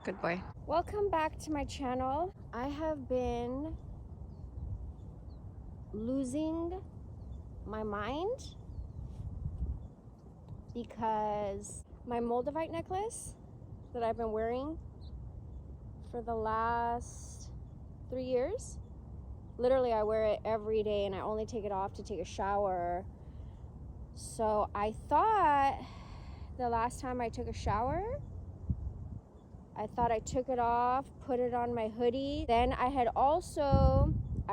Good boy. Welcome back to my channel. I have been losing my mind because my Moldavite necklace that I've been wearing for the last 3 years, literally I wear it every day and I only take it off to take a shower. So I thought the last time I took a shower, I thought I took it off, put it on my hoodie. Then I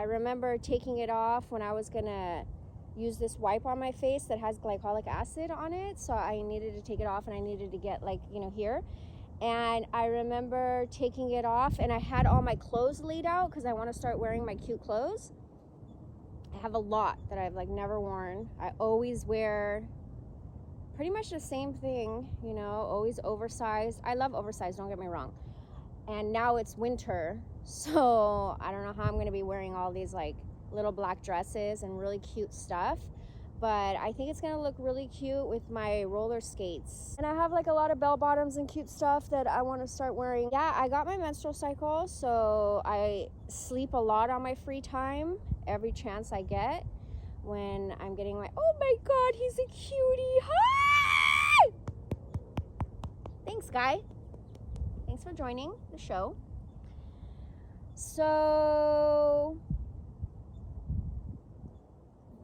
remember taking it off when I was gonna use this wipe on my face that has glycolic acid on it. So I needed to take it off and I needed to get here. And I remember taking it off and I had all my clothes laid out because I want to start wearing my cute clothes. I have a lot that I've never worn. I always wear pretty much the same thing, always oversized. I love oversized, don't get me wrong. And now it's winter, so I don't know how I'm going to be wearing all these little black dresses and really cute stuff. But I think it's going to look really cute with my roller skates. And I have a lot of bell bottoms and cute stuff that I want to start wearing. Yeah, I got my menstrual cycle, so I sleep a lot on my free time every chance I get. When I'm getting oh my god, he's a cutie. Hi! Thanks, guy. Thanks for joining the show. So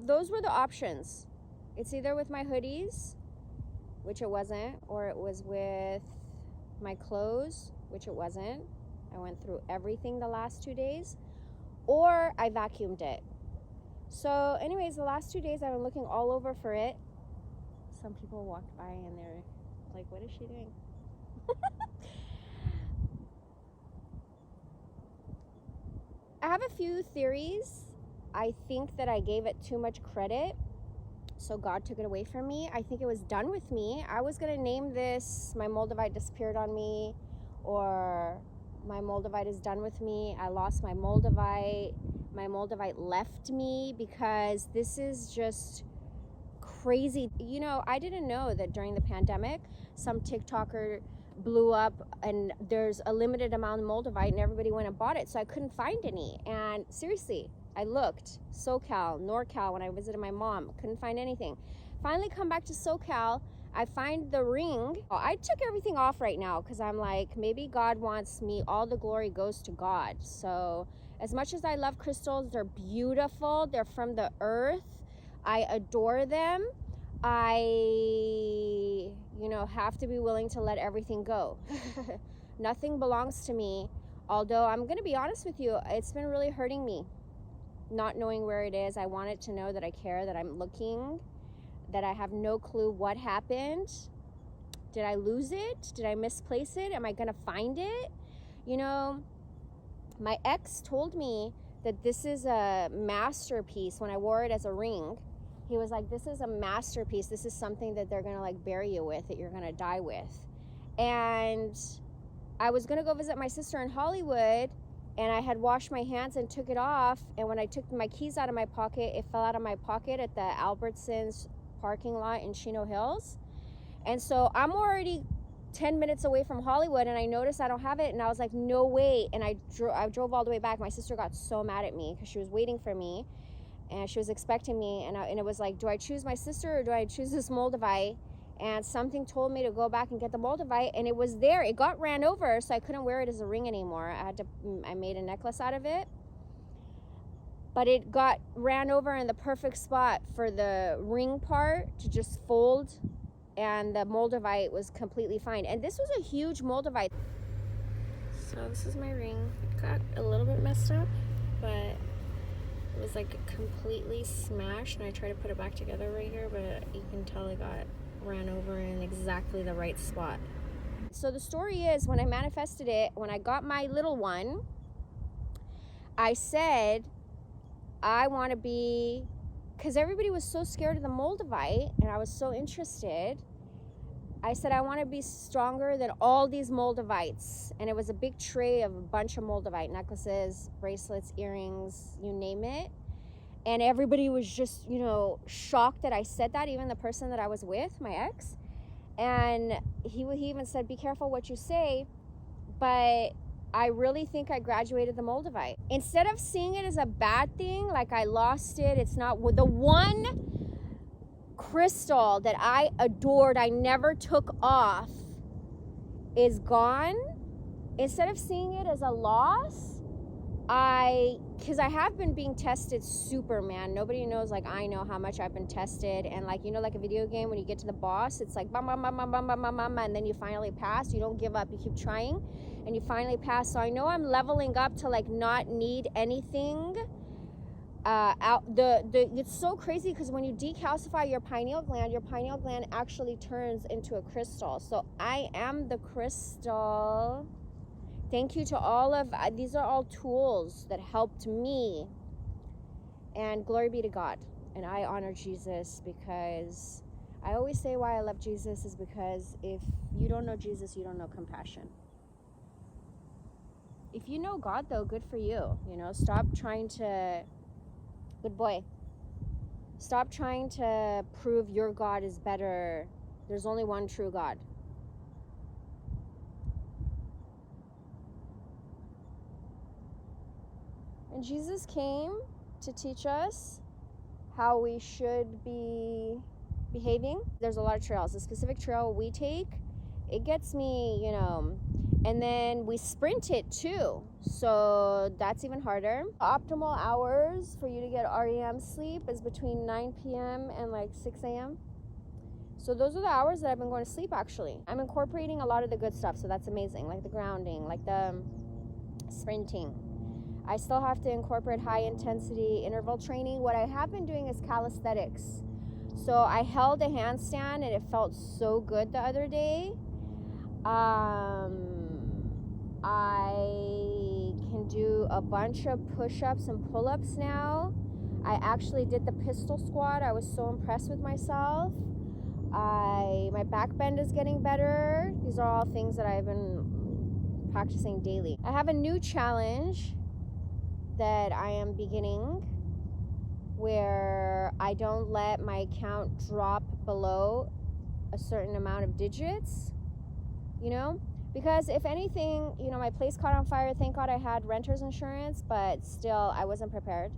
those were the options. It's either with my hoodies, which it wasn't, or it was with my clothes, which it wasn't. I went through everything the last 2 days, or I vacuumed it. So anyways, the last 2 days I've been looking all over for it. Some people walked by and they're like, what is she doing? I have a few theories. I think that I gave it too much credit, so God took it away from me. I think it was done with me. I was going to name this, my Moldavite disappeared on me, or my Moldavite is done with me. I lost my Moldavite. My Moldavite left me, because this is just crazy. I didn't know that during the pandemic, some TikToker blew up and there's a limited amount of Moldavite and everybody went and bought it. So I couldn't find any. And seriously, I looked SoCal, NorCal, when I visited my mom, couldn't find anything. Finally come back to SoCal, I find the ring. I took everything off right now because I'm like, maybe God wants me, all the glory goes to God. So as much as I love crystals, they're beautiful. They're from the earth. I adore them. I, have to be willing to let everything go. Nothing belongs to me. Although I'm going to be honest with you, it's been really hurting me not knowing where it is. I want it to know that I care, that I'm looking, that I have no clue what happened. Did I lose it? Did I misplace it? Am I going to find it? My ex told me that this is a masterpiece when I wore it as a ring. He was like, this is a masterpiece. This is something that they're going to bury you with, that you're going to die with. And I was going to go visit my sister in Hollywood, and I had washed my hands and took it off. And when I took my keys out of my pocket, it fell out of my pocket at the Albertsons parking lot in Chino Hills. And so I'm already 10 minutes away from Hollywood, and I noticed I don't have it, and I was like, no way. And I drove all the way back. My sister got so mad at me because she was waiting for me and she was expecting me, and it was like, do I choose my sister or do I choose this Moldavite? And something told me to go back and get the Moldavite, and it was there. It got ran over, so I couldn't wear it as a ring anymore. I made a necklace out of it, but it got ran over in the perfect spot for the ring part to just fold, and the Moldavite was completely fine. And this was a huge Moldavite. So this is my ring. It got a little bit messed up, but it was completely smashed, and I tried to put it back together right here, but you can tell it got ran over in exactly the right spot. So the story is, when I manifested it, when I got my little one, I said, I want to be, because everybody was so scared of the Moldavite, and I was so interested. I said, I want to be stronger than all these Moldavites. And it was a big tray of a bunch of Moldavite necklaces, bracelets, earrings, you name it. And everybody was just, shocked that I said that, even the person that I was with, my ex. And he even said, be careful what you say. But I really think I graduated the Moldavite. Instead of seeing it as a bad thing, like I lost it, it's not the one crystal that I adored, I never took off, is gone. Instead of seeing it as a loss, because I have been being tested super, man. Nobody knows, like, I know how much I've been tested. And, like, you know, like a video game, when you get to the boss, it's like, bam, bam, bam, bam, bam, bam, bam, bam, and then you finally pass. You don't give up. You keep trying, and you finally pass. So I know I'm leveling up to, like, not need anything it's so crazy, because when you decalcify your pineal gland actually turns into a crystal. So I am the crystal. Thank you to all of these are all tools that helped me, and glory be to God. And I honor Jesus, because I always say why I love Jesus is because if you don't know Jesus, you don't know compassion. If you know God, though, good for you. You know, stop trying to, good boy, stop trying to prove your God is better. There's only one true God. And Jesus came to teach us how we should be behaving. There's a lot of trails. The specific trail we take, it gets me, you know, and then we sprint it too. So that's even harder. Optimal hours for you to get REM sleep is between 9 p.m. and like 6 a.m. So those are the hours that I've been going to sleep, actually. I'm incorporating a lot of the good stuff, so that's amazing. Like the grounding, like the sprinting. I still have to incorporate high intensity interval training. What I have been doing is calisthenics. So I held a handstand and it felt so good the other day. I can do a bunch of push-ups and pull-ups now. I actually did the pistol squat. I was so impressed with myself. My back bend is getting better. These are all things that I've been practicing daily. I have a new challenge that I am beginning, where I don't let my account drop below a certain amount of digits, you know, because if anything, you know, my place caught on fire. Thank God I had renter's insurance, but still I wasn't prepared.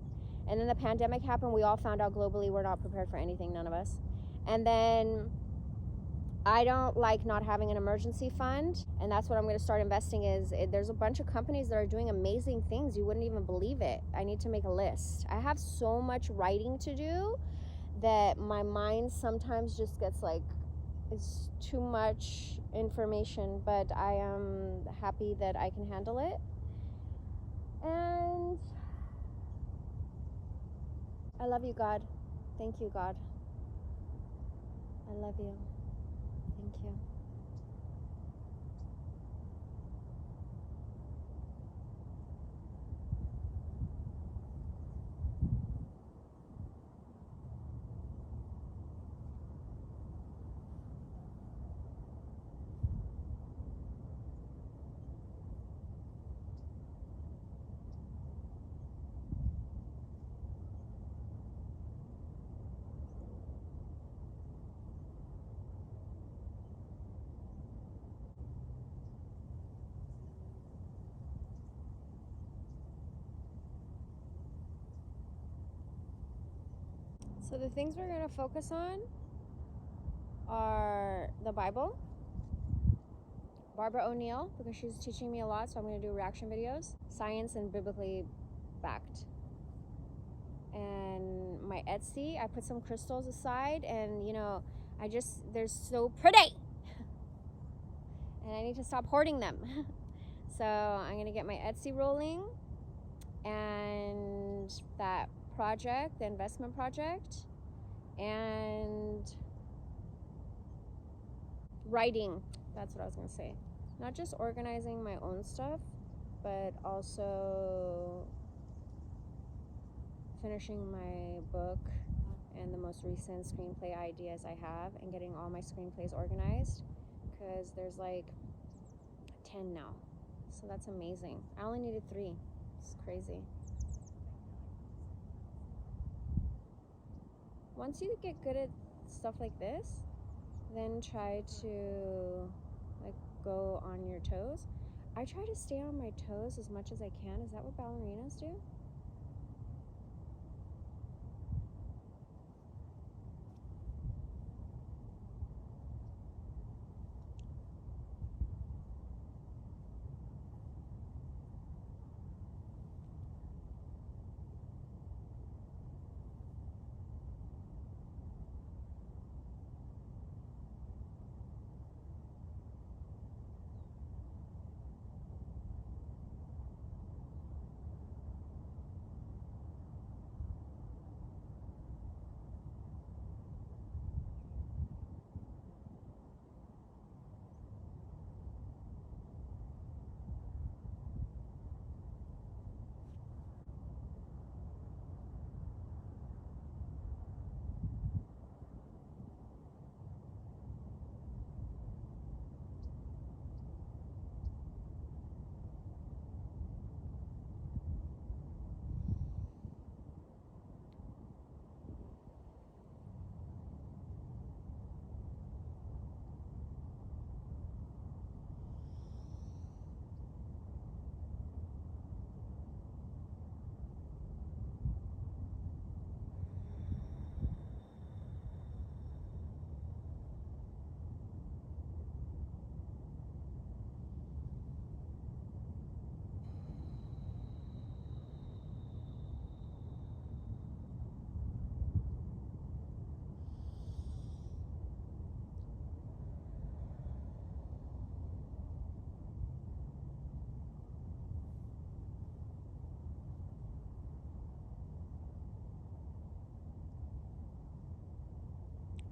And then the pandemic happened. We all found out globally we're not prepared for anything, none of us. And then I don't like not having an emergency fund, and that's what I'm going to start investing there's a bunch of companies that are doing amazing things. You wouldn't even believe it. I need to make a list. I have so much writing to do that my mind sometimes just gets like, it's too much information, but I am happy that I can handle it. And I love you, God. Thank you, God. I love you. Thank you. So the things we're going to focus on are the Bible, Barbara O'Neill, because she's teaching me a lot, so I'm going to do reaction videos, science and biblically backed. And my Etsy, I put some crystals aside, and you know, they're so pretty. And I need to stop hoarding them. So I'm going to get my Etsy rolling, and that project, the investment project, and writing. That's what I was going to say. Not just organizing my own stuff, but also finishing my book and the most recent screenplay ideas I have, and getting all my screenplays organized, because there's like 10 now. So that's amazing. I only needed 3. It's crazy. Once you get good at stuff like this, then try to like go on your toes. I try to stay on my toes as much as I can. Is that what ballerinas do?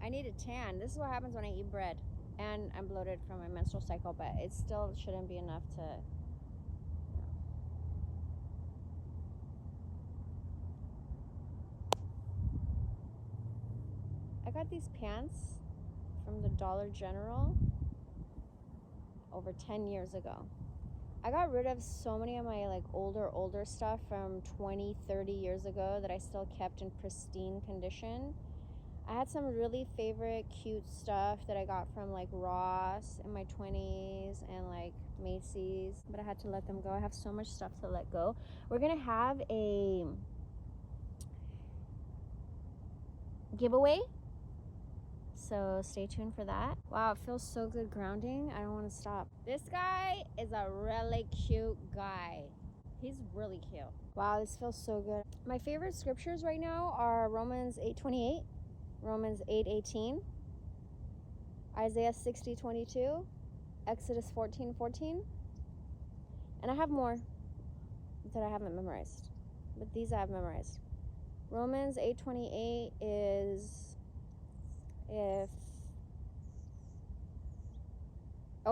I need a tan. This is what happens when I eat bread. And I'm bloated from my menstrual cycle, but it still shouldn't be enough to... I got these pants from the Dollar General over 10 years ago. I got rid of so many of my like older stuff from 20, 30 years ago that I still kept in pristine condition. I had some really favorite cute stuff that I got from like Ross in my 20s and like Macy's, but I had to let them go. I have so much stuff to let go. We're gonna have a giveaway, so stay tuned for that. Wow, it feels so good grounding. I don't want to stop. This guy is a really cute guy. He's really cute. Wow, this feels so good. My favorite scriptures right now are Romans 8:28, Romans 8:18, Isaiah 60:22, Exodus 14:14, and I have more that I haven't memorized, but these I have memorized. Romans 8:28 is if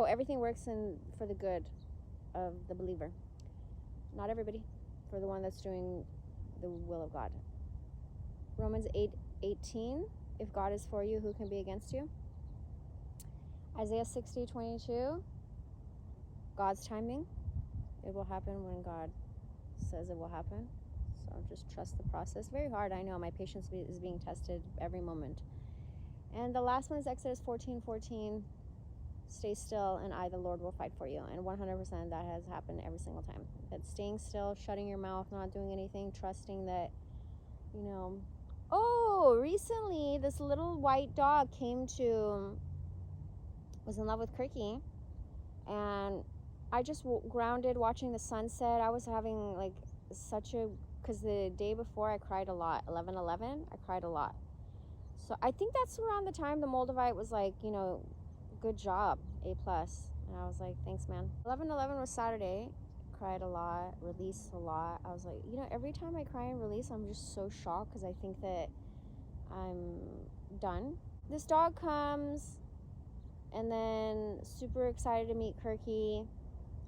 everything works for the good of the believer. Not everybody, for the one that's doing the will of God. Romans 8:18, if God is for you, who can be against you? Isaiah 60:22, God's timing. It will happen when God says it will happen. So just trust the process. Very hard, I know. My patience is being tested every moment. And the last one is Exodus 14:14. Stay still and I, the Lord, will fight for you. And 100% that has happened every single time. That staying still, shutting your mouth, not doing anything, trusting that, you know. Oh, recently this little white dog was in love with Kirky, and I just grounded watching the sunset. I was having like because the day before I cried a lot, 11/11, I cried a lot. So I think that's around the time the Moldavite was like, good job, A+. And I was like, thanks, man. 11/11 was Saturday. Cried a lot, released a lot. I was like, every time I cry and release, I'm just so shocked because I think that I'm done. This dog comes, and then super excited to meet Kirky,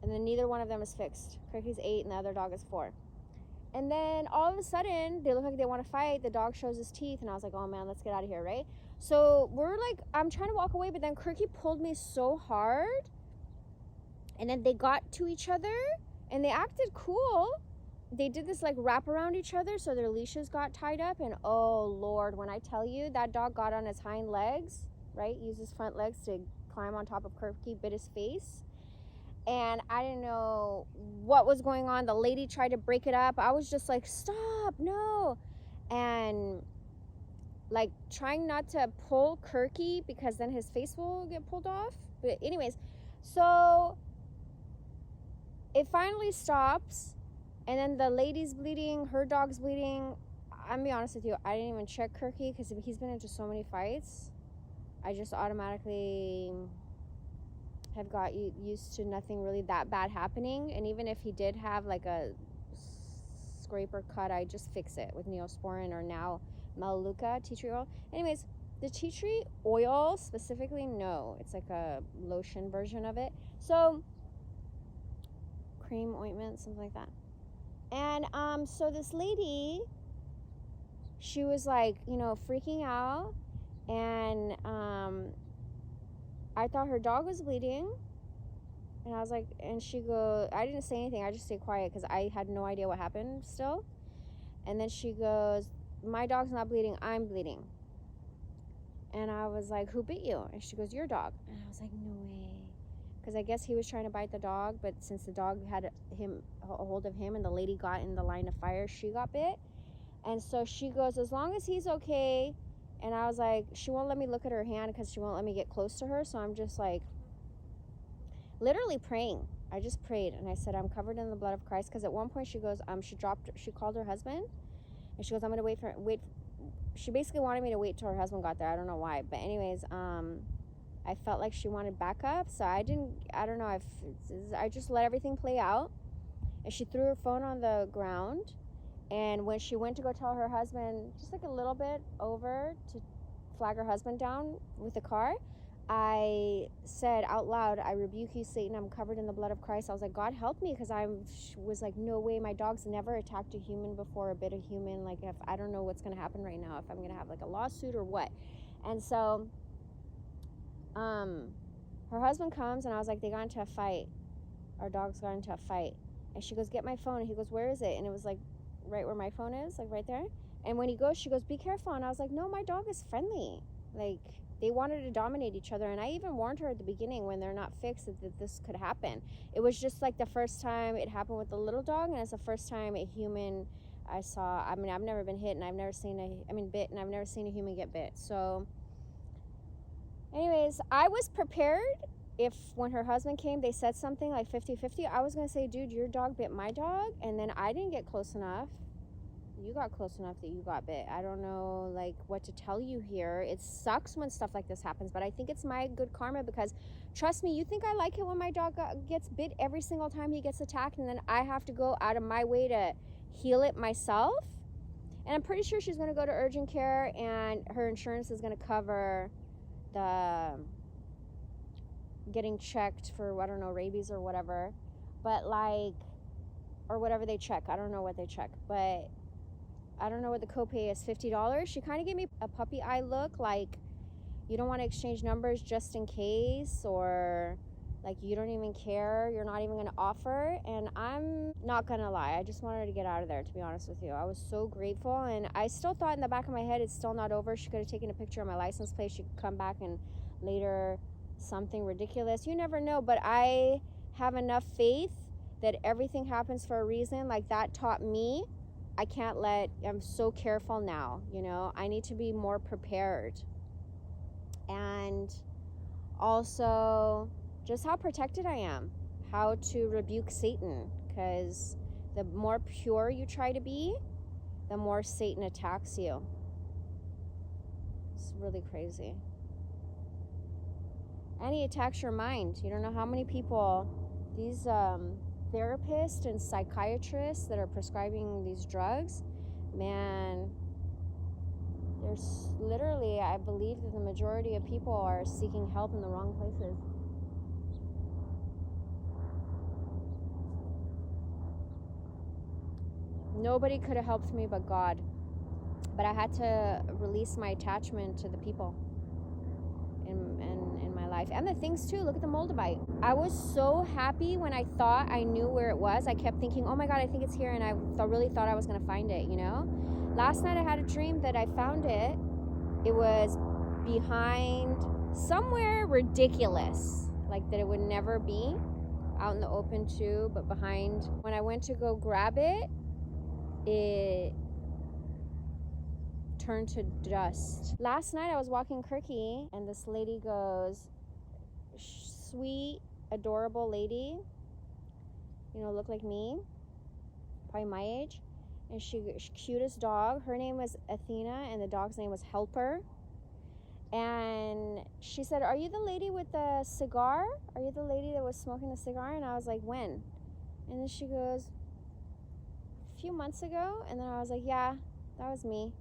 and then neither one of them is fixed. Kirky's 8 and the other dog is 4. And then all of a sudden, they look like they want to fight. The dog shows his teeth, and I was like, oh man, let's get out of here, right? So I'm trying to walk away, but then Kirky pulled me so hard, and then they got to each other, and they acted cool. They did this like wrap around each other, so their leashes got tied up, and oh Lord, when I tell you, that dog got on his hind legs, right? Used his front legs to climb on top of Kirky, bit his face. and I didn't know what was going on. The lady tried to break it up. I was just like, stop, no. And like trying not to pull Kirky because then his face will get pulled off. But anyways, so it finally stops, and then the lady's bleeding, her dog's bleeding. I'm gonna be honest with you, I didn't even check Kirky because he's been into so many fights. I just automatically have got used to nothing really that bad happening. And even if he did have like a scrape or cut, I just fix it with Neosporin or now Melaleuca tea tree oil. Anyways, the tea tree oil specifically, no, it's like a lotion version of it. So cream, ointment, something like that. And so this lady, she was like, you know, freaking out, and I thought her dog was bleeding, and I was like, and she goes, I didn't say anything, I just stayed quiet because I had no idea what happened still. And then she goes, my dog's not bleeding, I'm bleeding. And I was like, who bit you? And she goes, your dog. And I was like, no way. Because I guess he was trying to bite the dog, but since the dog had a hold of him and the lady got in the line of fire, she got bit. And so she goes, as long as he's okay. And I was like, she won't let me look at her hand because she won't let me get close to her. So I'm just like literally praying. I just prayed and I said, I'm covered in the blood of Christ. Because at one point she goes, she called her husband and she goes, I'm going to wait. She basically wanted me to wait till her husband got there. I don't know why. But anyways, I felt like she wanted backup. So I don't know. I just let everything play out. And she threw her phone on the ground. And when she went to go tell her husband, just like a little bit over to flag her husband down with the car, I said out loud, I rebuke you, Satan. I'm covered in the blood of Christ. I was like, God help me, because I was like, no way. My dog's never attacked a human before, a bit of human. Like, if I don't know what's going to happen right now, if I'm going to have like a lawsuit or what. And so her husband comes, and I was like, they got into a fight. Our dogs got into a fight. And she goes, get my phone. And he goes, where is it? And it was like right where my phone is, like right there. And when he goes, she goes, be careful. And I was like, no, my dog is friendly. Like, they wanted to dominate each other. And I even warned her at the beginning, when they're not fixed, that this could happen. It was just like the first time it happened with the little dog, and it's the first time a human I saw. I mean, I've never been hit, and I've never seen bit, and I've never seen a human get bit. So anyways, I was prepared. If when her husband came, they said something like 50-50, I was going to say, dude, your dog bit my dog, and then I didn't get close enough. You got close enough that you got bit. I don't know, like, what to tell you here. It sucks when stuff like this happens, but I think it's my good karma, because trust me, you think I like it when my dog gets bit every single time he gets attacked, and then I have to go out of my way to heal it myself? And I'm pretty sure she's going to go to urgent care, and her insurance is going to cover the getting checked for, I don't know, rabies or whatever, but like, or whatever they check. I don't know what they check, but I don't know what the copay is, $50. She kind of gave me a puppy eye look, like, you don't want to exchange numbers just in case, or like, you don't even care, you're not even going to offer. And I'm not going to lie, I just wanted her to get out of there, to be honest with you. I was so grateful, and I still thought in the back of my head, it's still not over. She could have taken a picture of my license plate. She could come back and later something ridiculous. You never know, but I have enough faith that everything happens for a reason. Like, that taught me I'm so careful now, you know. I need to be more prepared. And also just how protected I am, how to rebuke Satan, because the more pure you try to be, the more Satan attacks you. It's really crazy. And he attacks your mind. You don't know how many people, these therapists and psychiatrists that are prescribing these drugs, man, there's literally, I believe that the majority of people are seeking help in the wrong places. Nobody could have helped me but God. But I had to release my attachment to the people in my life. And the things too. Look at the Moldavite. I was so happy when I thought I knew where it was. I kept thinking, oh my God, I think it's here. And I really thought I was going to find it, you know? Last night I had a dream that I found it. It was behind somewhere ridiculous, like that it would never be. out in the open too, but behind. When I went to go grab it, it turned to dust. Last night I was walking Kirky and this lady goes, sweet, adorable lady, you know, looked like me, probably my age, and she cutest dog. Her name was Athena and the dog's name was Helper. And she said, are you the lady with the cigar? Are you the lady that was smoking the cigar? And I was like, when? And then she goes, a few months ago. And then I was like, yeah, that was me.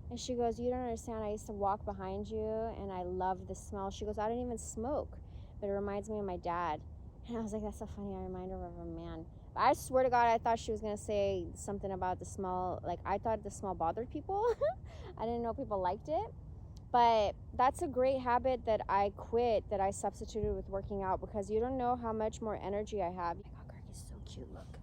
And she goes, you don't understand, I used to walk behind you and I love the smell. She goes, I don't even smoke, but it reminds me of my dad. And I was like, that's a funny reminder of a man. But I swear to God, I thought she was gonna say something about the smell. Like, I thought the smell bothered people. I didn't know people liked it. But that's a great habit that I quit, that I substituted with working out, because you don't know how much more energy I have. Oh my God, Kirky's so cute, look.